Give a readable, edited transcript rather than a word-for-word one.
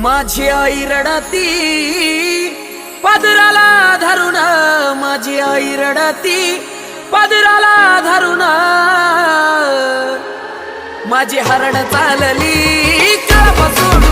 माझी आई रडती पदराला धरून, माझी आई रडती पदराला धरून, माझी हरण चालली काळपासून